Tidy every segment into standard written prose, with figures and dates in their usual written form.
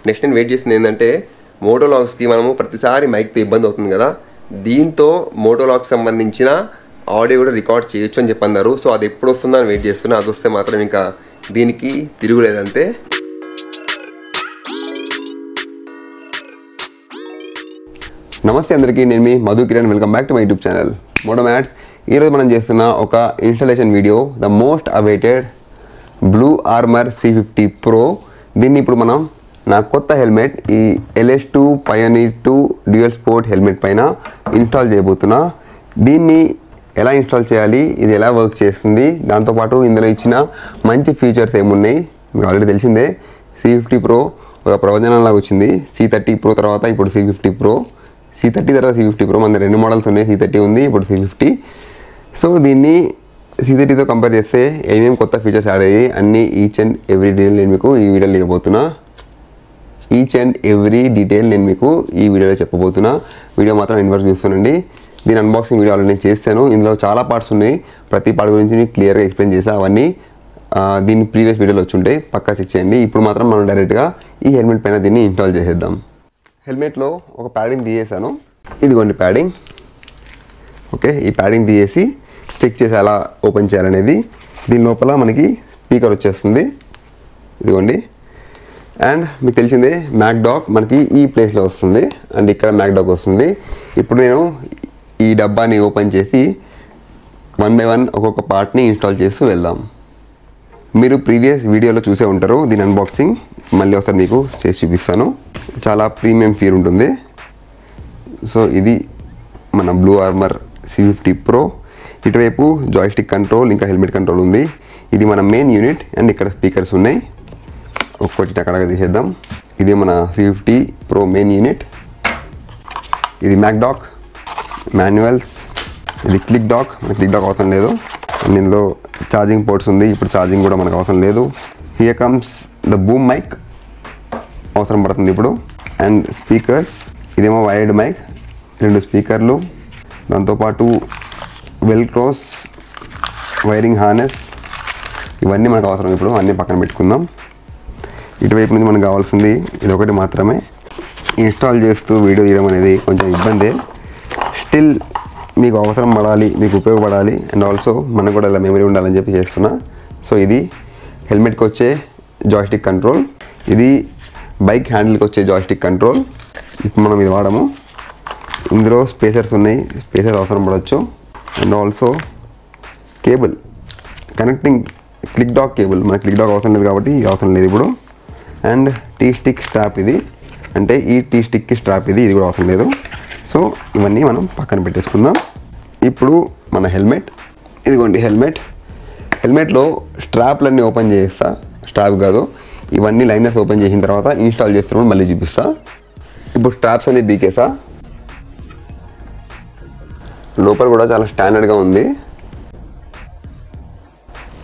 Next నేను wait చేసింది ఏంటంటే మోటోలాగ్స్కి మనము ప్రతిసారి మైక్తో ఇబ్బంది అవుతుంది కదా, దీంతో మోటోలాగ్స్ సంబంధించిన ఆడియో కూడా రికార్డ్ చేయొచ్చు అని చెప్పన్నారు. సో అది ఎప్పుడు వస్తుందో అని వెయిట్ చేస్తున్నా. అది వస్తే మాత్రం ఇంకా దీనికి తిరుగులేదంతే. నమస్తే అందరికీ, నేను మీ Madhu Kiran. Welcome back to my YouTube channel moto mats. ఈరోజు మనం చేస్తున్న ఒక installation video, the most awaited blue armour C50 Pro. దీన్ని ఇప్పుడు మనం నా కొత్త హెల్మెట్ ఈ LS2 Pioneer 2 dual sport helmet పైన ఇన్స్టాల్ చేయబోతున్నా. దీన్ని ఎలా ఇన్స్టాల్ చేయాలి, ఇది ఎలా వర్క్ చేస్తుంది, దాంతోపాటు ఇందులో ఇచ్చిన మంచి ఫీచర్స్ ఏమున్నాయి మీకు ఆల్రెడీ తెలిసిందే. C50 Pro ఒక ప్రవచనంలాగా వచ్చింది. C30 Pro తర్వాత ఇప్పుడు C50 Pro, C30 తర్వాత C50 Pro. మన 2 మోడల్స్ ఉన్నాయి, C30 ఉంది, ఇప్పుడు C50. సో దీన్ని C30తో కంపేర్ చేస్తే ఏమేమి కొత్త ఫీచర్స్ యాడ్ అయ్యాయి అన్నీ ఈచ్ అండ్ ఎవ్రీ డీటెయిల్ నేను మీకు ఈ వీడియోలో ఇవ్వబోతున్నా. ఈ వీడియోలో చెప్పబోతున్నా. వీడియో మాత్రం ఇన్వర్స్ చూస్తానండి. దీని అన్బాక్సింగ్ వీడియో ఆల్రెడీ నేను చేశాను. ఇందులో చాలా పార్ట్స్ ఉన్నాయి. ప్రతి పార్ట్ గురించి నేను క్లియర్గా ఎక్స్ప్లెయిన్ చేసా. అవన్నీ దీని ప్రీవియస్ వీడియోలో వచ్చి ఉంటాయి, పక్కా చెక్ చేయండి. ఇప్పుడు మాత్రం మనం డైరెక్ట్గా ఈ హెల్మెట్ పైన దీన్ని ఇన్స్టాల్ చేసేద్దాం. హెల్మెట్లో ఒక ప్యాడింగ్ తీసేసాను. ఇదిగోండి ప్యాడింగ్. ఓకే, ఈ ప్యాడింగ్ తీసేసి చెక్ చేసి ఎలా ఓపెన్ చేయాలనేది. దీని లోపల మనకి స్పీకర్ వచ్చేస్తుంది, ఇదిగోండి. అండ్ మీకు తెలిసిందే మ్యాక్డాక్ మనకి ఈ ప్లేస్లో వస్తుంది, అండ్ ఇక్కడ మ్యాక్డాక్ వస్తుంది. ఇప్పుడు నేను ఈ డబ్బాని ఓపెన్ చేసి 1 by 1 ఒక్కొక్క పార్ట్ని ఇన్స్టాల్ చేస్తూ వెళ్దాం. మీరు ప్రీవియస్ వీడియోలో చూసే ఉంటారు దీని అన్బాక్సింగ్. మళ్ళీ ఒకసారి మీకు చేసి చూపిస్తాను. చాలా ప్రీమియం ఫీల్ ఉంటుంది. సో ఇది మన బ్లూ ఆర్మర్ C50 Pro. ఇటువైపు జాయ్స్టిక్ కంట్రోల్, ఇంకా హెల్మెట్ కంట్రోల్ ఉంది. ఇది మన మెయిన్ యూనిట్, అండ్ ఇక్కడ స్పీకర్స్ ఉన్నాయి. ఒక్కొక్కటి అక్కడగా తీసేద్దాం. ఇది మన C50 Pro మెయిన్ యూనిట్. ఇది మ్యాక్డాక్, మాన్యువల్స్. ఇది క్లిక్ డాక్. మనకి క్లిక్ డాక్ అవసరం లేదు. ఇందులో ఛార్జింగ్ పోర్ట్స్ ఉంది. ఇప్పుడు ఛార్జింగ్ కూడా మనకు అవసరం లేదు. Here comes the boom mic, అవసరం పడుతుంది ఇప్పుడు. అండ్ స్పీకర్స్, ఇదేమో వైర్డ్ మైక్, 2 స్పీకర్లు, దాంతోపాటు వెల్క్రోస్, వైరింగ్ హార్నెస్, ఇవన్నీ మనకు అవసరం. ఇప్పుడు అన్నీ పక్కన పెట్టుకుందాం. ఇటువైపు నుంచి మనకు కావాల్సింది ఇది ఒకటి మాత్రమే. ఇన్స్టాల్ చేస్తూ వీడియో తీయడం అనేది కొంచెం ఇబ్బందే. స్టిల్ మీకు అవసరం పడాలి, మీకు ఉపయోగపడాలి, అండ్ ఆల్సో మనకు కూడా ఇలా మెమరీ ఉండాలని చెప్పి చేస్తున్నా. సో ఇది హెల్మెట్కి వచ్చే జాయ్స్టిక్ కంట్రోల్, ఇది బైక్ హ్యాండిల్కి వచ్చే జాయ్స్టిక్ కంట్రోల్. ఇప్పుడు మనం ఇది వాడము. ఇందులో స్పేసర్స్ ఉన్నాయి, స్పేసర్స్ అవసరం పడవచ్చు. And also cable, connecting click dock cable. మనకి క్లిక్ డాక్ అవసరం లేదు కాబట్టి ఇది అవసరం లేదు ఇప్పుడు. అండ్ టీ స్టిక్ స్ట్రాప్, ఇది అంటే ఈ టీ స్టిక్కి స్ట్రాప్ ఇది కూడా అవసరం లేదు. సో ఇవన్నీ మనం పక్కన పెట్టేసుకుందాం. ఇప్పుడు మన హెల్మెట్, ఇదిగోండి హెల్మెట్లో స్ట్రాప్లన్నీ ఓపెన్ చేస్తా. స్ట్రాప్ కాదు, ఇవన్నీ లైనర్స్ ఓపెన్ చేసిన తర్వాత ఇన్స్టాల్ చేస్తున్నప్పుడు మళ్ళీ చూపిస్తా. ఇప్పుడు స్ట్రాప్స్ అన్ని బీకేసా. లోపల కూడా చాలా స్టాండర్డ్గా ఉంది.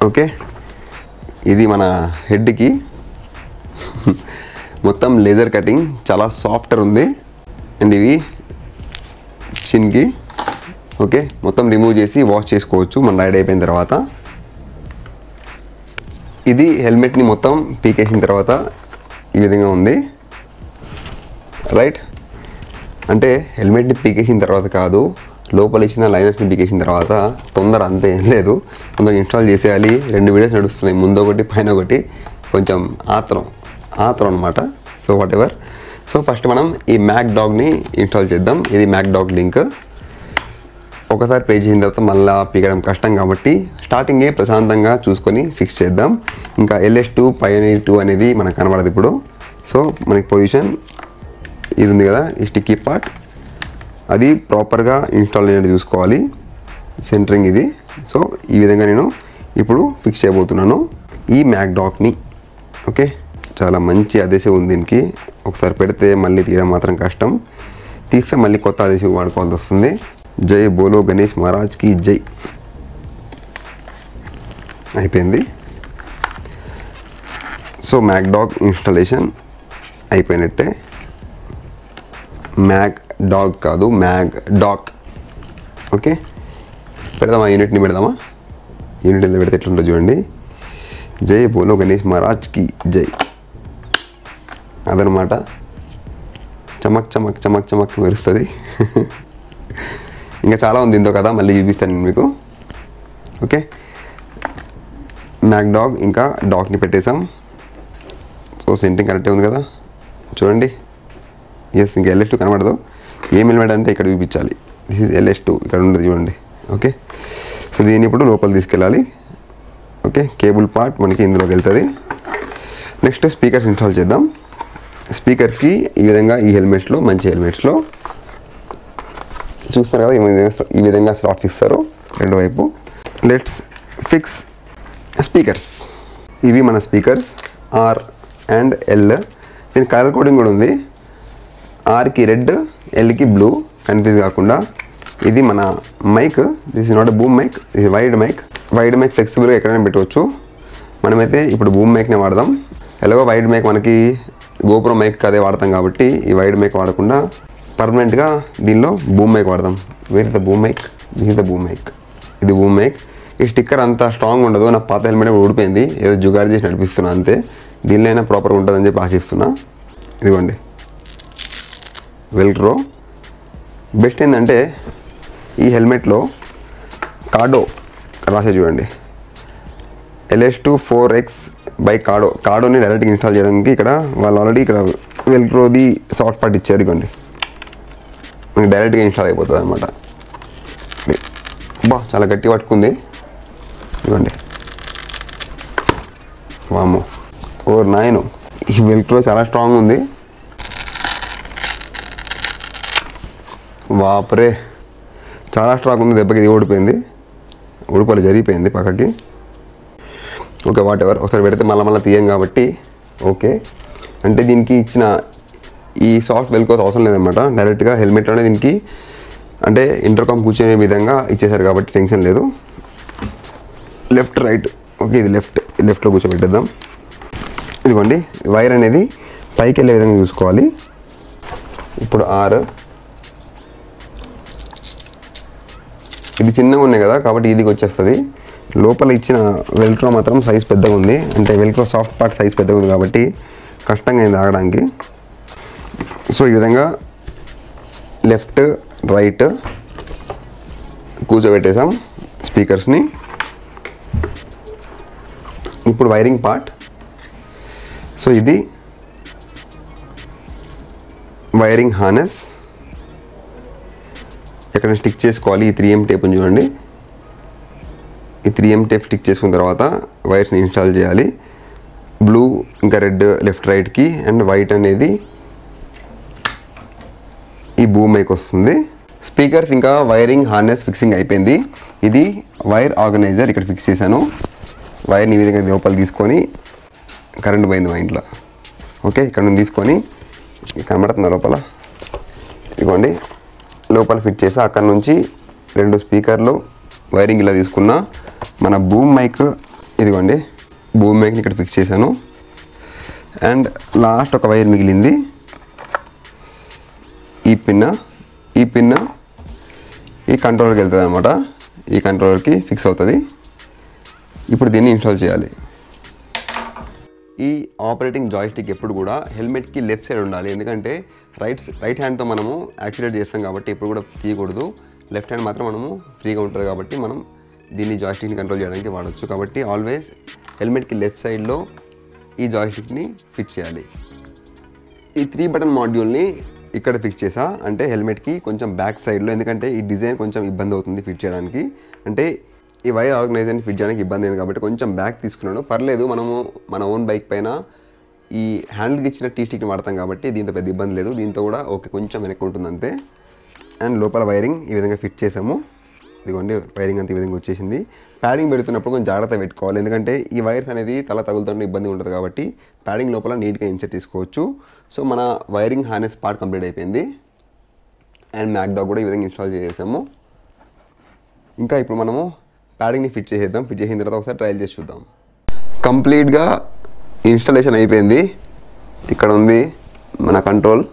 ఓకే, ఇది మన హెడ్కి మొత్తం లేజర్ కటింగ్, చాలా సాఫ్ట్గా ఉంది. అండ్ ఇవి చిన్కి. ఓకే, మొత్తం రిమూవ్ చేసి వాష్ చేసుకోవచ్చు మన రైడ్ అయిపోయిన తర్వాత. ఇది హెల్మెట్ని మొత్తం పీకేసిన తర్వాత ఈ విధంగా ఉంది. రైట్, అంటే హెల్మెట్ని పీకేసిన తర్వాత కాదు, లోపల ఇచ్చిన లైనర్స్ని పీకేసిన తర్వాత. తొందర అంతే ఏం లేదు, తొందరగా ఇన్స్టాల్ చేసేయాలి. 2 వీడియోస్ నడుస్తున్నాయి, ముందు ఒకటి పైన ఒకటి. కొంచెం ఆత్రం అనమాట. So what ever. So first మనం ఈ మ్యాక్డాక్ని ఇన్స్టాల్ చేద్దాం. ఇది మ్యాక్డాక్ లింక్. ఒకసారి ప్లే చేసిన తర్వాత మళ్ళీ పీకడం కష్టం కాబట్టి స్టార్టింగే ప్రశాంతంగా చూసుకొని ఫిక్స్ చేద్దాం. ఇంకా LS2 Pioneer 2 అనేది మనకు కనబడదు ఇప్పుడు. సో మనకి పొజిషన్ ఇది ఉంది కదా, ఈ స్టిక్కీ పార్ట్, అది ప్రాపర్గా ఇన్స్టాల్ అయినట్టు చూసుకోవాలి. సెంటరింగ్ ఇది. సో ఈ విధంగా నేను ఇప్పుడు ఫిక్స్ చేయబోతున్నాను ఈ మ్యాక్డాక్ని. ఓకే, చాలా మంచి అదేసివ్ ఉంది దీనికి. ఒకసారి పెడితే మళ్ళీ తీయడం మాత్రం కష్టం, తీస్తే మళ్ళీ కొత్త అదేసివ్ వాడుకోవాల్సి వస్తుంది. జై బోలో గణేష్ మహారాజ్కి జై. అయిపోయింది. సో మ్యాక్డాక్ ఇన్స్టాలేషన్ అయిపోయినట్టే. మ్యాక్డాక్ కాదు, మ్యాక్డాక్. ఓకే, పెడదామా యూనిట్ని? పెడదామా? యూనిట్ ఎంత పెడితే ఎట్లుంటుందో చూడండి. జై బోలో గణేష్ మహారాజ్కి జై. అదనమాట. చమక్ చమక్ చమక్ చమక్ మెరుస్తుంది. ఇంకా చాలా ఉంది ఇందో కదా, మళ్ళీ చూపిస్తాను నేను మీకు. ఓకే, మ్యాక్ డాగ్ ఇంకా డాగ్ని పెట్టేసాం. సో సెంటింగ్ కరెక్టే ఉంది కదా చూడండి. ఎస్, ఇంకా LS2 కనబడదు. ఏం హెల్మెట్ అంటే ఇక్కడ చూపించాలి. దిస్ ఈజ్ LS2 ఇక్కడ ఉండదు చూడండి. ఓకే, సో దీన్ని ఇప్పుడు లోపల తీసుకెళ్ళాలి. ఓకే, కేబుల్ పార్ట్ మనకి ఇందులోకి వెళ్తుంది. నెక్స్ట్ స్పీకర్స్ ఇన్స్టాల్ చేద్దాం. స్పీకర్కి ఈ విధంగా ఈ హెల్మెట్స్లో, మంచి హెల్మెట్స్లో చూస్తున్నారు కదా, ఈ విధంగా స్లాట్స్ ఇస్తారు రెండు వైపు. Let's fix speakers. ఇవి మన స్పీకర్స్ R అండ్ L. దీని కలర్ కోడింగ్ కూడా ఉంది. Rకి రెడ్, Lకి బ్లూ, కన్ఫ్యూజ్ కాకుండా. ఇది మన mic. This is not a boom mic, ఇది వైడ్ మైక్. వైడ్ మైక్ ఫ్లెక్సిబుల్గా ఎక్కడైనా పెట్టవచ్చు. మనమైతే ఇప్పుడు బూమ్ మైక్నే వాడదాం. ఎలాగో వైడ్ మైక్ మనకి GoPro మైక్ అదే వాడతాం కాబట్టి ఈ వైడ్ మైక్ వాడకుండా పర్మనెంట్గా దీనిలో బూమ్ మైక్ వాడదాం. Where the boom mic, this is the boom mic. ఇది బూమ్ మైక్. ఈ స్టిక్కర్ అంత స్ట్రాంగ్ ఉండదు. నా పాత హెల్మెట్ ఊడిపోయింది, ఏదో జుగాడు చేసి నడిపిస్తున్నా అంతే. దీనిలో అయినా ప్రాపర్గా ఉంటుందని చెప్పి ఆశిస్తున్నా. ఇదిగోండి వెల్క్రో. బెస్ట్ ఏంటంటే ఈ హెల్మెట్లో కార్డో రాసే చూడండి, LS2 4X బై కార్డోని డైరెక్ట్గా ఇన్స్టాల్ చేయడానికి ఇక్కడ వాళ్ళు ఆల్రెడీ ఇక్కడ వెల్క్రోది సాఫ్ట్ పార్ట్ ఇచ్చారు. ఇవ్వండి, మనకి డైరెక్ట్గా ఇన్స్టాల్ అయిపోతుంది అనమాట. బా చాలా గట్టి పట్టుకుంది. ఇవ్వండి, వాము 4/9. ఈ వెల్క్రో చాలా స్ట్రాంగ్ ఉంది. వాపరే చాలా స్ట్రాంగ్ ఉంది. దెబ్బకి ఇది ఓడిపోయింది, ఉడుపలు జరిగిపోయింది పక్కకి. Okay, what ever. ఒకసారి పెడితే మళ్ళీ తీయం కాబట్టి ఓకే. అంటే దీనికి ఇచ్చిన ఈ సాఫ్ట్ వెల్క్రోస్ అవసరం లేదనమాట. డైరెక్ట్గా హెల్మెట్లోనే దీనికి అంటే ఇంటర్కామ్ కూర్చునే విధంగా ఇచ్చేసారు కాబట్టి టెన్షన్ లేదు. Left right. ఓకే, ఇది లెఫ్ట్లో కూర్చోబెట్టేద్దాం. ఇదిగోండి, వైర్ అనేది పైకి వెళ్ళే విధంగా చూసుకోవాలి. ఇప్పుడు R. ఇది చిన్నగా ఉన్నాయి కదా కాబట్టి ఇదికి వచ్చేస్తుంది. లోపల ఇచ్చిన వెల్క్రో మాత్రం సైజ్ పెద్దగా ఉంది. అంటే వెల్క్రో సాఫ్ట్ పార్ట్ సైజ్ పెద్దగా ఉంది కాబట్టి కష్టంగా అయింది ఆగడానికి. సో ఈ విధంగా లెఫ్ట్ రైట్ కూర్చోబెట్టేసాం స్పీకర్స్ని. ఇప్పుడు వైరింగ్ పార్ట్. సో ఇది వైరింగ్ హార్నెస్ ఎక్కడ స్టిక్ చేసుకోవాలి. ఈ 3M టేప్ చూడండి. ఈ 3M టేప్ స్టిక్ చేసుకున్న తర్వాత వైర్స్ని ఇన్స్టాల్ చేయాలి. బ్లూ ఇంకా రెడ్ లెఫ్ట్ రైట్కి అండ్ వైట్ అనేది ఈ బూమ్ మైక్ వస్తుంది. స్పీకర్స్ ఇంకా వైరింగ్ హార్నెస్ ఫిక్సింగ్ అయిపోయింది. ఇది వైర్ ఆర్గనైజర్ ఇక్కడ ఫిక్స్ చేశాను. వైర్ని ఈ విధంగా లోపల తీసుకొని, కరెంట్ పోయింది మా ఇంట్లో. ఓకే, ఇక్కడ నుంచి తీసుకొని కనబడుతుంది లోపల. ఇదిగోండి లోపల ఫిట్ చేసి అక్కడ నుంచి 2 స్పీకర్లు వైరింగ్ ఇలా తీసుకున్న. మన బూమ్ మైక్ ఇదిగోండి, బూమ్ మైక్ని ఇక్కడ ఫిక్స్ చేశాను. అండ్ లాస్ట్ ఒక వైర్ మిగిలింది. ఈ పిన్ ఈ కంట్రోలర్కి వెళ్తుంది అనమాట. ఈ కంట్రోలర్కి ఫిక్స్ అవుతుంది. ఇప్పుడు దీన్ని ఇన్స్టాల్ చేయాలి. ఈ ఆపరేటింగ్ జాయ్స్టిక్ ఎప్పుడు కూడా హెల్మెట్కి లెఫ్ట్ సైడ్ ఉండాలి. ఎందుకంటే రైట్ హ్యాండ్తో మనము యాక్సిలేట్ చేస్తాం కాబట్టి ఎప్పుడు కూడా తీయకూడదు. లెఫ్ట్ హ్యాండ్ మాత్రం మనము ఫ్రీగా ఉంటుంది కాబట్టి మనం దీన్ని జాయ్స్టిక్ని కంట్రోల్ చేయడానికి వాడచ్చు. కాబట్టి ఆల్వేస్ హెల్మెట్కి లెఫ్ట్ సైడ్లో ఈ జాయ్స్టిక్ని ఫిక్స్ చేయాలి. ఈ 3 బటన్ మాడ్యూల్ని ఇక్కడ ఫిక్స్ చేసా అంటే హెల్మెట్కి కొంచెం బ్యాక్ సైడ్లో, ఎందుకంటే ఈ డిజైన్ కొంచెం ఇబ్బంది అవుతుంది ఫిట్ చేయడానికి. అంటే ఈ వైర్ ఆర్గనైజర్ని ఫిట్ చేయడానికి ఇబ్బంది అయింది కాబట్టి కొంచెం బ్యాక్ తీసుకున్నాను. పర్లేదు, మనము మన ఓన్ బైక్ పైన ఈ హ్యాండిల్కి ఇచ్చిన టీ స్టిక్ని వాడతాం కాబట్టి దీంతో పెద్ద ఇబ్బంది లేదు. దీంతో కూడా ఓకే, కొంచెం వెనక్కి ఉంటుంది అంతే. అండ్ లోపల వైరింగ్ ఈ విధంగా ఫిట్ చేసాము. ఇదిగోండి వైరింగ్ అంతా ఈ విధంగా వచ్చేసింది. ప్యాడింగ్ పెడుతున్నప్పుడు కొంచెం జాగ్రత్త పెట్టుకోవాలి, ఎందుకంటే ఈ వైర్స్ అనేది తల తగులుతుంటే ఇబ్బంది ఉంటుంది కాబట్టి ప్యాడింగ్ లోపల నీట్గా ఇన్సర్ట్ తీసుకోవచ్చు. సో మన వైరింగ్ హార్నెస్ పార్ట్ కంప్లీట్ అయిపోయింది. అండ్ మ్యాక్ డాగ్ కూడా ఈ విధంగా ఇన్స్టాల్ చేసేసాము. ఇంకా ఇప్పుడు మనము ప్యాడింగ్ని ఫిట్ చేసేద్దాం. ఫిట్ చేసిన తర్వాత ఒకసారి ట్రయల్ చేసి చూద్దాం. కంప్లీట్గా ఇన్స్టాలేషన్ అయిపోయింది. ఇక్కడ ఉంది మన కంట్రోల్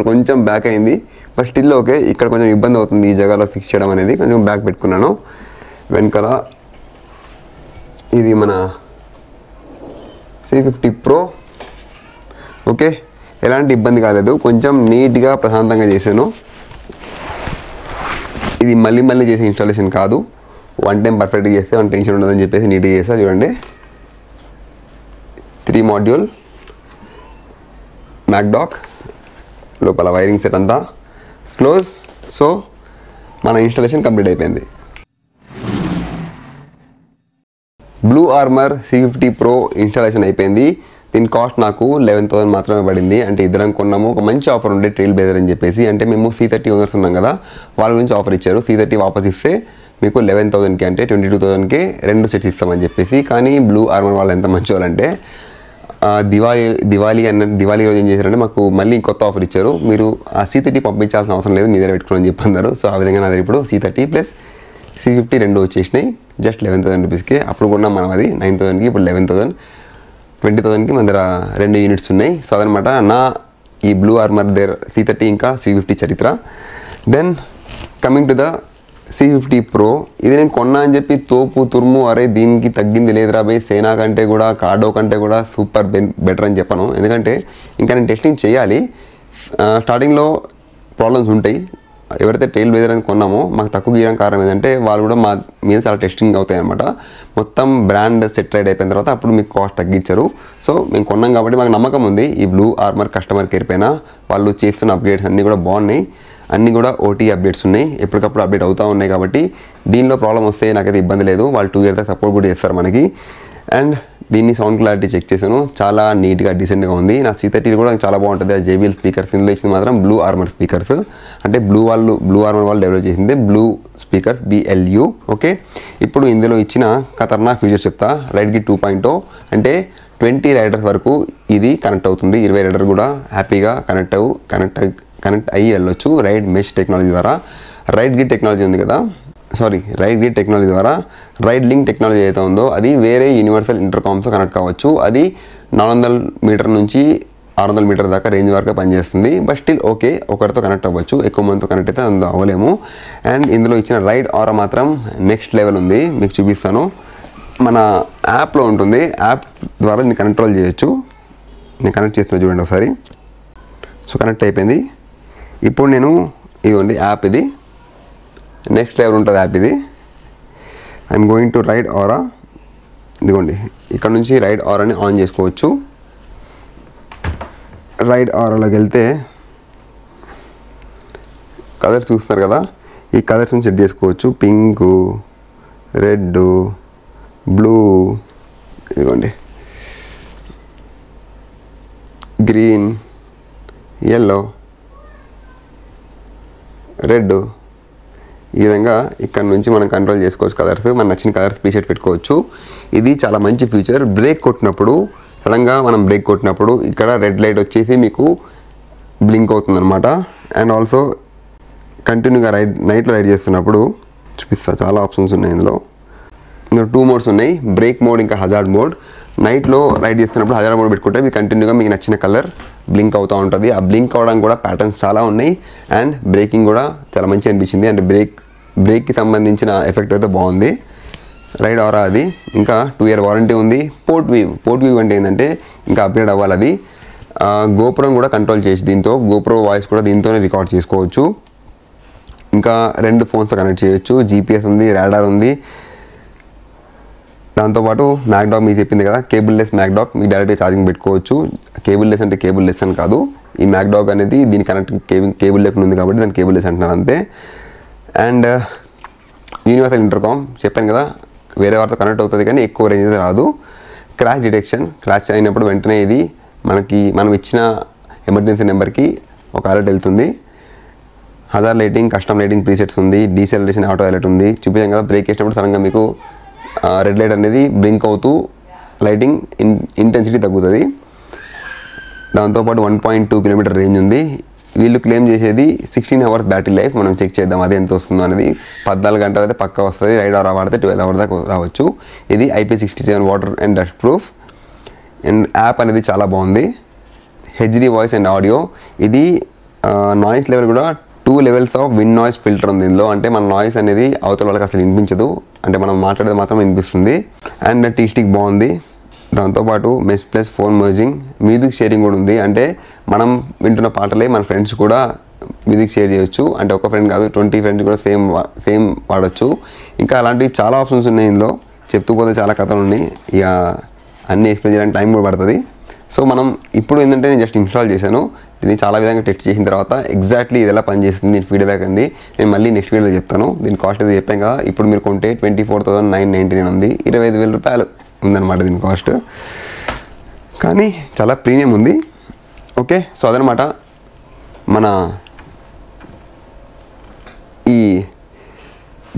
కొంచెం బ్యాక్ అయింది, బట్ స్టిల్ ఓకే. ఇక్కడ కొంచెం ఇబ్బంది అవుతుంది ఈ జగాలో ఫిక్స్ చేయడం అనేది. కొంచెం బ్యాక్ పెట్టుకున్నాను. వెనకాల ఇది మన C50 Pro ఓకే, ఎలాంటి ఇబ్బంది కాలేదు, కొంచెం నీట్గా ప్రశాంతంగా చేశాను. ఇది మళ్ళీ మళ్ళీ చేసే ఇన్స్టాలేషన్ కాదు, వన్ టైం పర్ఫెక్ట్గా చేస్తే వన్ టెన్షన్ ఉండదని చెప్పేసి నీట్గా చేస్తా. చూడండి 3 మాడ్యూల్ మ్యాక్డాక్, లోపల వైరింగ్ సెట్ అంతా క్లోజ్. సో మన ఇన్స్టాలేషన్ కంప్లీట్ అయిపోయింది. Blue armour C50 Pro installation అయిపోయింది. దీని కాస్ట్ నాకు 11,000 మాత్రమే పడింది. అంటే ఇద్దరం కొన్నాము, ఒక మంచి ఆఫర్ ఉండే ట్రైల్ బ్లేజర్ అని చెప్పేసి. అంటే మేము C30 ఓనర్స్ ఉన్నాం కదా, వాళ్ళ గురించి ఆఫర్ ఇచ్చారు. C30 వాపస్ ఇస్తే మీకు 11,000కి అంటే 22,000కి 2 సెట్స్ ఇస్తామని చెప్పేసి. కానీ బ్లూ ఆర్మర్ వాళ్ళు ఎంత మంచి వాళ్ళంటే దివాళీ రోజు ఏం చేశారంటే మాకు మళ్ళీ కొత్త ఆఫర్ ఇచ్చారు. మీరు ఆ C30 పంపించాల్సిన అవసరం లేదు, మీ దగ్గర పెట్టుకోండి అని చెప్పన్నారు. సో ఆ విధంగా నా దగ్గర ఇప్పుడు C30 ప్లస్ C50 2 వచ్చేసినాయి జస్ట్ 11,000 రూపీస్కి. అప్పుడు కొన్నాం మనం అది 9,000కి, ఇప్పుడు 11,000, 20,000కి మన దగ్గర 2 యూనిట్స్ ఉన్నాయి. సో అదనమాట నా ఈ బ్లూ ఆర్మర్ దగ్గర C30 ఇంకా C50 చరిత్ర. Then coming to the C50 Pro, ఇది నేను కొన్నా అని చెప్పి తోపు తుర్ము అరే దీనికి తగ్గింది లేదురా బై, సేనా కంటే కూడా కార్డో కంటే కూడా సూపర్ బెటర్ అని చెప్పను. ఎందుకంటే ఇంకా నేను టెస్టింగ్ చేయాలి. స్టార్టింగ్లో ప్రాబ్లమ్స్ ఉంటాయి. ఎవరైతే ట్రైల్ బ్లేజర్ అని కొన్నామో మాకు తక్కువ గీయడం కారణం ఏంటంటే వాళ్ళు కూడా మా మీద చాలా టెస్టింగ్ అవుతాయి అనమాట. మొత్తం బ్రాండ్ సెట్ రైడ్ అయిపోయిన తర్వాత అప్పుడు మీకు కాస్ట్ తగ్గించారు. సో మేము కొన్నాం కాబట్టి మాకు నమ్మకం ఉంది ఈ బ్లూ ఆర్మర్ కస్టమర్ కేర్ పైన. వాళ్ళు చేస్తున్న అప్గ్రేడ్స్ అన్నీ కూడా బాగున్నాయి, అన్నీ కూడా OT అప్డేట్స్ ఉన్నాయి, ఎప్పటికప్పుడు అప్డేట్ అవుతూ ఉన్నాయి. కాబట్టి దీనిలో ప్రాబ్లం వస్తే నాకైతే ఇబ్బంది లేదు, వాళ్ళు 2 ఇయర్స్ దాకా సపోర్ట్ కూడా చేస్తారు మనకి. అండ్ దీన్ని సౌండ్ క్లారిటీ చెక్ చేశాను, చాలా నీట్గా డీసెంట్గా ఉంది. నా C30 కూడా చాలా బాగుంటుంది. ఆ JBL స్పీకర్స్, ఇందులో ఇచ్చింది మాత్రం బ్లూ ఆర్మర్ స్పీకర్స్. అంటే బ్లూ ఆర్మర్ వాళ్ళు డెవలప్ చేసింది బ్లూ స్పీకర్స్ BLU. ఓకే, ఇప్పుడు ఇందులో ఇచ్చిన ఖతర్నాక్ ఫీచర్స్ చెప్తా. రైడ్ గిట్ 2.0 అంటే 20 రైడర్స్ వరకు ఇది కనెక్ట్ అవుతుంది. 20 రైడర్ కూడా హ్యాపీగా కనెక్ట్ అయ్యి వెళ్ళొచ్చు రైడ్ మెష్ టెక్నాలజీ ద్వారా. రైడ్ గిట్ టెక్నాలజీ ఉంది కదా, రైడ్ గిట్ టెక్నాలజీ ద్వారా రైడ్ లింక్ టెక్నాలజీ ఏదైతే ఉందో అది వేరే యూనివర్సల్ ఇంటర్కామ్స్తో కనెక్ట్ కావచ్చు. అది 400 మీటర్ నుంచి 600 మీటర్ దాకా రేంజ్ వరకు పనిచేస్తుంది. బట్ స్టిల్ ఓకే, ఒకరితో కనెక్ట్ అవ్వచ్చు, ఎక్కువ మందితో కనెక్ట్ అయితే అందులో అవ్వలేము. అండ్ ఇందులో ఇచ్చిన రైడ్ ఆరా మాత్రం నెక్స్ట్ లెవెల్ ఉంది, మీకు చూపిస్తాను. మన యాప్లో ఉంటుంది, యాప్ ద్వారా దీన్ని కంట్రోల్ చేయొచ్చు. నేను కనెక్ట్ చేస్తున్నా చూడండి ఒకసారి. సో కనెక్ట్ అయిపోయింది. ఇప్పుడు నేను ఇదిగోండి యాప్, ఇది నెక్స్ట్ లెవెల్ ఉంటుంది యాప్ ఇది. ఐఎమ్ గోయింగ్ టు రైడ్ ఆరా. ఇదిగోండి ఇక్కడ నుంచి రైడ్ ఆరాని ఆన్ చేసుకోవచ్చు. రైడ్ ఆరాలోకి వెళ్తే కలర్స్ చూస్తారు కదా, ఈ కలర్స్ని సెట్ చేసుకోవచ్చు. పింకు, రెడ్, బ్లూ, ఇదిగోండి గ్రీన్, ఎల్లో, రెడ్. ఈ విధంగా ఇక్కడ నుంచి మనం కంట్రోల్ చేసుకోవచ్చు కలర్స్. మనం నచ్చిన కలర్స్ ప్రీసెట్ పెట్టుకోవచ్చు. ఇది చాలా మంచి ఫీచర్. బ్రేక్ కొట్టినప్పుడు, సడన్గా మనం బ్రేక్ కొట్టినప్పుడు ఇక్కడ రెడ్ లైట్ వచ్చేసి మీకు బ్లింక్ అవుతుందన్నమాట. అండ్ ఆల్సో కంటిన్యూగా నైట్లో రైడ్ చేస్తున్నప్పుడు చూపిస్తా, చాలా ఆప్షన్స్ ఉన్నాయి ఇందులో 2 మోడ్స్ ఉన్నాయి, బ్రేక్ మోడ్ ఇంకా హజార్డ్ మోడ్. నైట్లో రైడ్ చేస్తున్నప్పుడు హజార్డ్ మోడ్ పెట్టుకుంటే మీకు కంటిన్యూగా మీకు నచ్చిన కలర్ బ్లింక్ అవుతూ ఉంటుంది. ఆ బ్లింక్ అవడానికి కూడా ప్యాటర్న్స్ చాలా ఉన్నాయి. అండ్ బ్రేకింగ్ కూడా చాలా మంచి అనిపించింది. అంటే బ్రేక్కి సంబంధించిన ఎఫెక్ట్ అయితే బాగుంది. రైడ్ ఆరా అది. ఇంకా 2 ఇయర్ వారంటీ ఉంది. పోర్ట్ వ్యూ అంటే ఏంటంటే ఇంకా అప్గ్రేడ్ అవ్వాలి అది. గోప్రోని కూడా కంట్రోల్ చేసి దీంతో గోప్రో వాయిస్ కూడా దీంతోనే రికార్డ్ చేసుకోవచ్చు. ఇంకా 2 ఫోన్స్తో కనెక్ట్ చేయొచ్చు. GPS ఉంది, రాడార్ ఉంది. దాంతోపాటు మ్యాక్డాక్ మీకు చెప్పింది కదా, కేబుల్లెస్ మ్యాక్డాక్, మీకు డైరెక్ట్గా ఛార్జింగ్ పెట్టుకోవచ్చు. కేబుల్లెస్ అంటే కేబుల్లెస్ అని కాదు, ఈ మ్యాక్డాక్ అనేది దీని కనెక్ట్ కేబుల్ లేకుండా ఉంది కాబట్టి దాన్ని కేబుల్లెస్ అంటున్నారు అంతే. అండ్ యూనివర్సల్ ఇంటర్కామ్ చెప్పాను కదా, వేరే వారితో కనెక్ట్ అవుతుంది కానీ ఎక్కువ రేంజ్ అయితే రాదు. క్రాష్ డిటెక్షన్, క్రాష్ అయినప్పుడు వెంటనే ఇది మనం ఇచ్చిన ఎమర్జెన్సీ నెంబర్కి ఒక అలర్ట్ వెళ్తుంది. హజార్ లైటింగ్, కస్టమ్ లైటింగ్ ప్రీసెట్స్ ఉంది, డీసెలరేషన్ ఆటో అలర్ట్ ఉంది. చూపించాం కదా, బ్రేక్ వేసినప్పుడు సడన్గా మీకు రెడ్ లైట్ అనేది బ్లింక్ అవుతూ లైటింగ్ ఇంటెన్సిటీ తగ్గుతుంది. దాంతోపాటు 1.2 కిలోమీటర్ రేంజ్ ఉంది. వీళ్ళు క్లెయిమ్ చేసేది 16 అవర్స్ బ్యాటరీ లైఫ్. మనం చెక్ చేద్దాం అది ఎంత వస్తుందో అనేది. 14 గంటలు అయితే పక్కా వస్తుంది. రైడ్ ఆరా వాడితే 12 అవర్స్ దాకా రావచ్చు. ఇది IP67 water and dust proof. And app అనేది చాలా బాగుంది. HD voice and audio. ఇది నాయిస్ లెవెల్ కూడా 2 levels of win noise filter ఉంది ఇందులో. అంటే మన నాయిస్ అనేది అవతల వాళ్ళకి అసలు వినిపించదు, అంటే మనం మాట్లాడేది మాత్రం వినిపిస్తుంది. అండ్ టీ స్టిక్ బాగుంది. దాంతోపాటు mess plus phone merging, music sharing కూడా ఉంది. అంటే మనం వింటున్న పాటలే మన ఫ్రెండ్స్ కూడా మ్యూజిక్ షేర్ చేయొచ్చు. అంటే ఒక ఫ్రెండ్ కాదు 20 ఫ్రెండ్స్ కూడా సేమ్ వాడచ్చు. ఇంకా అలాంటివి చాలా ఆప్షన్స్ ఉన్నాయి ఇందులో, చెప్తూ పోతే చాలా కథలు ఉన్నాయి. ఇక అన్నీ ఎక్స్ప్లెయిన్ చేయడానికి టైం కూడా పడుతుంది. సో మనం ఇప్పుడు ఏంటంటే నేను జస్ట్ ఇన్స్టాల్ చేశాను. దీన్ని చాలా విధంగా టెస్ట్ చేసిన తర్వాత ఎగ్జాక్ట్లీ ఇది ఎలా పనిచేస్తుంది, దీని ఫీడ్బ్యాక్ అంది నేను మళ్ళీ నెక్స్ట్ వీడియోలో చెప్తాను. దీని కాస్ట్ అయితే చెప్పాను కదా, ఇప్పుడు మీరు కొంటే 24,999 ఉంది. 25,000 రూపాయలు ఉందన్నమాట దీని కాస్ట్. కానీ చాలా ప్రీమియం ఉంది. ఓకే, సో అదనమాట మన ఈ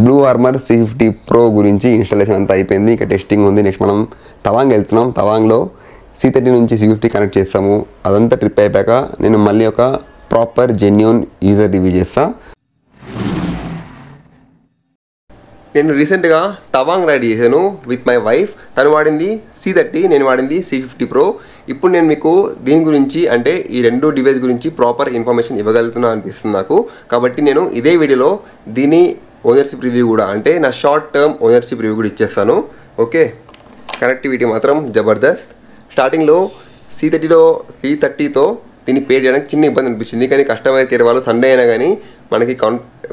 బ్లూ వార్మర్ C50 Pro గురించి ఇన్స్టాలేషన్ అంతా అయిపోయింది. ఇక టెస్టింగ్ ఉంది. నెక్స్ట్ మనం తవాంగ్ వెళ్తున్నాం. తవాంగ్లో C30 నుంచి C50 కనెక్ట్ చేస్తాము. అదంతా ట్రిప్ అయిపోయాక నేను మళ్ళీ ఒక ప్రాపర్ జెన్యూన్ యూజర్ రివ్యూ చేస్తా. నేను రీసెంట్గా తవాంగ్ రైడ్ చేశాను విత్ మై వైఫ్. తను వాడింది C30, నేను వాడింది C50 Pro. ఇప్పుడు నేను మీకు దీని గురించి అంటే ఈ రెండు డివైస్ గురించి ప్రాపర్ ఇన్ఫర్మేషన్ ఇవ్వగలుగుతున్నా అనిపిస్తుంది నాకు. కాబట్టి నేను ఇదే వీడియోలో దీని ఓనర్షిప్ రివ్యూ కూడా అంటే నా షార్ట్ టర్మ్ ఓనర్షిప్ రివ్యూ కూడా ఇచ్చేస్తాను. ఓకే, కనెక్టివిటీ మాత్రం జబర్దస్త్. స్టార్టింగ్లో C30తో దీన్ని పే చేయడానికి చిన్న ఇబ్బంది అనిపించింది. కానీ కస్టమర్ కేర్ వాళ్ళు సండే అయినా కానీ మనకి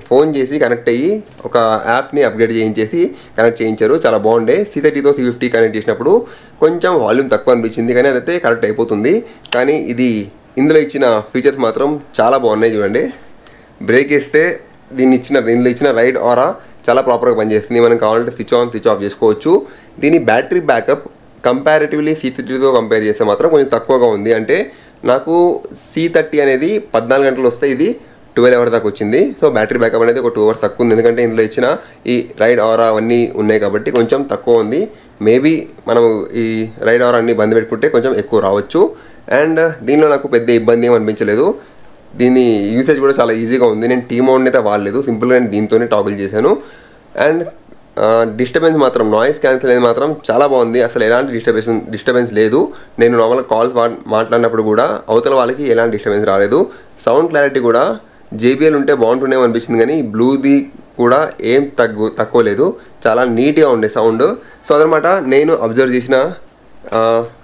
ఫోన్ చేసి కనెక్ట్ అయ్యి ఒక యాప్ని అప్గ్రేడ్ చేయించేసి కనెక్ట్ చేయించారు. చాలా బాగుండే. C30తో C50 కనెక్ట్ చేసినప్పుడు కొంచెం వాల్యూమ్ తక్కువ అనిపించింది, కానీ అదైతే కరెక్ట్ అయిపోతుంది. కానీ ఇందులో ఇచ్చిన ఫీచర్స్ మాత్రం చాలా బాగున్నాయి. చూడండి, బ్రేక్ వేస్తే దీనిలో ఇచ్చిన రైడ్ ఆరా చాలా ప్రాపర్గా పనిచేస్తుంది. మనం కావాలంటే స్విచ్ ఆన్ స్విచ్ ఆఫ్ చేసుకోవచ్చు. దీని బ్యాటరీ బ్యాకప్ కంపారిటివ్లీ C30తో కంపేర్ చేస్తే మాత్రం కొంచెం తక్కువగా ఉంది. అంటే నాకు C30 అనేది 14 గంటలు వస్తే ఇది 12 అవర్స్ దాకా వచ్చింది. సో బ్యాటరీ బ్యాకప్ అనేది ఒక 2 అవర్స్ తక్కువ ఉంది. ఎందుకంటే ఇందులో ఇచ్చిన ఈ రైడ్ ఆరా అవన్నీ ఉన్నాయి కాబట్టి కొంచెం తక్కువ ఉంది. మేబీ మనం ఈ రైడ్ ఆరా అన్ని బంద్ పెట్టుకుంటే కొంచెం ఎక్కువ రావచ్చు. అండ్ దీనిలో నాకు పెద్ద ఇబ్బంది ఏం అనిపించలేదు. దీని యూసేజ్ కూడా చాలా ఈజీగా ఉంది. నేను టీ మౌంట్ అయితే వాడలేదు, సింపుల్గా నేను దీంతోనే టాగుల్ చేశాను. అండ్ డిస్టర్బెన్స్ మాత్రం నాయిస్ క్యాన్సిల్ అనేది మాత్రం చాలా బాగుంది. అసలు ఎలాంటి డిస్టర్బెన్స్ లేదు. నేను నార్మల్గా కాల్స్ మాట్లాడినప్పుడు కూడా అవతల వాళ్ళకి ఎలాంటి డిస్టర్బెన్స్ రాలేదు. సౌండ్ క్లారిటీ కూడా JBL ఉంటే బాగుంటుందేమో అనిపించింది, కానీ బ్లూది కూడా ఏం తక్కువ లేదు. చాలా నీట్గా ఉండే సౌండ్. సో అదనమాట నేను అబ్జర్వ్ చేసిన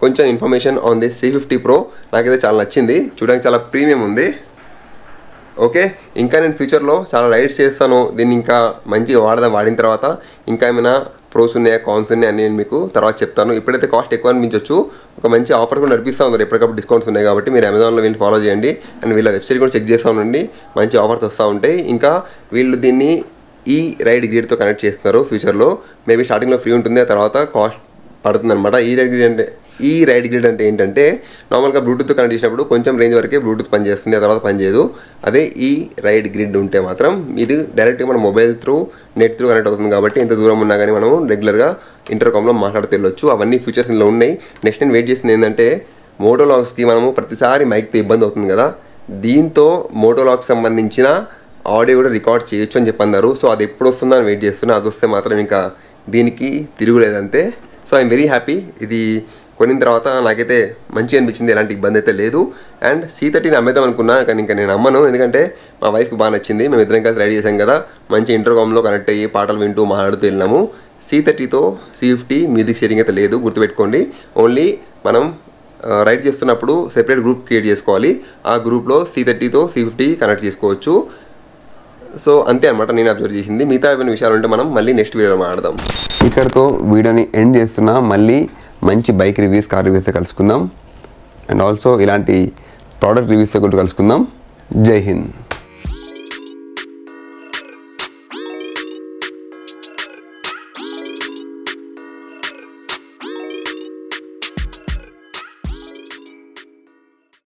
కొంచెం information on the C50 Pro. నాకైతే చాలా నచ్చింది. చూడడానికి చాలా ప్రీమియం ఉంది. ఓకే, ఇంకా నేను ఫ్యూచర్లో చాలా రైడ్స్ చేస్తాను. దీన్ని ఇంకా మంచిగా వాడిన తర్వాత ఇంకా ఏమైనా ప్రోస్ ఉన్నాయా కాన్స్ ఉన్నాయా అని నేను మీకు తర్వాత చెప్తాను. ఇప్పుడైతే కాస్ట్ ఎక్కువ అనిపించవచ్చు. ఒక మంచి ఆఫర్ కూడా నడిపిస్తూ ఉన్నారు, ఎప్పటికప్పుడు డిస్కౌంట్స్ ఉన్నాయి కాబట్టి మీరు అమెజాన్లో వీళ్ళు ఫాలో చేయండి. అండ్ వీళ్ళ వెబ్సైట్ కూడా చెక్ చేస్తూ ఉండండి, మంచి ఆఫర్స్ వస్తూ ఉంటాయి. ఇంకా వీళ్ళు దీన్ని ఈ రైడ్ గ్రిడ్తో కనెక్ట్ చేస్తున్నారు. ఫ్యూచర్లో మేబీ స్టార్టింగ్లో ఫ్రీ ఉంటుంది, ఆ తర్వాత కాస్ట్ పడుతుందన్నమాట. ఈ రైడ్ గ్రిడ్ అంటే ఏంటంటే నార్మల్గా బ్లూటూత్ కనెక్ట్ చేసినప్పుడు కొంచెం రేంజ్ వరకే బ్లూటూత్ పనిచేస్తుంది, ఆ తర్వాత పనిచేయదు. అదే ఈ రైడ్ గ్రిడ్ ఉంటే మాత్రం ఇది డైరెక్ట్గా మన mobile through net through connect అవుతుంది కాబట్టి ఎంత దూరం ఉన్నా కానీ మనం రెగ్యులర్గా ఇంటర్కామ్లో మాట్లాడుతూ వెళ్ళొచ్చు. అవన్నీ ఫీచర్స్ ఇందులో ఉన్నాయి. నెక్స్ట్ నేను వెయిట్ చేసింది ఏంటంటే మోటోలాగ్స్కి మనము ప్రతిసారి మైక్తో ఇబ్బంది అవుతుంది కదా, దీంతో మోటోలాగ్కి సంబంధించిన ఆడియో కూడా రికార్డ్ చేయొచ్చు అని చెప్పన్నారు. సో అది ఎప్పుడు వస్తుందో అని వెయిట్ చేస్తున్నా. అది వస్తే మాత్రం ఇంకా దీనికి తిరుగులేదంతే. So I'm very happy. ఇది కొనిన తర్వాత నాకైతే మంచిగా అనిపించింది, ఎలాంటి ఇబ్బంది అయితే లేదు. అండ్ C30ని అమ్మేద్దాం అనుకున్నా, కానీ ఇంకా నేను అమ్మను. ఎందుకంటే మా వైఫ్కి బాగా నచ్చింది. మేము ఇద్దరం కలిసి రైడ్ చేసాం కదా, మంచి ఇంటర్కామ్లో కనెక్ట్ అయ్యి పాటలు వింటూ మాట్లాడుతూ వెళ్ళినాము. C30తో C50 మ్యూజిక్ షేరింగ్ అయితే లేదు, గుర్తుపెట్టుకోండి. ఓన్లీ మనం రైడ్ చేస్తున్నప్పుడు సెపరేట్ గ్రూప్ క్రియేట్ చేసుకోవాలి. ఆ గ్రూప్లో C30తో C50 కనెక్ట్ చేసుకోవచ్చు. సో అంతే అనమాట నేను అబ్జర్వ్ చేసింది. మిగతా ఏమైనా విషయాలు ఉంటే మనం మళ్ళీ నెక్స్ట్ వీడియోలో మాట్లాడదాం. ఇక్కడితో వీడియోని ఎండ్ చేస్తున్నా. మళ్ళీ మంచి బైక్ రివ్యూస్, కార్ రివ్యూస్ కలుసుకుందాం. అండ్ ఆల్సో ఇలాంటి ప్రోడక్ట్ రివ్యూస్ కూడా కలుసుకుందాం. జై హింద్.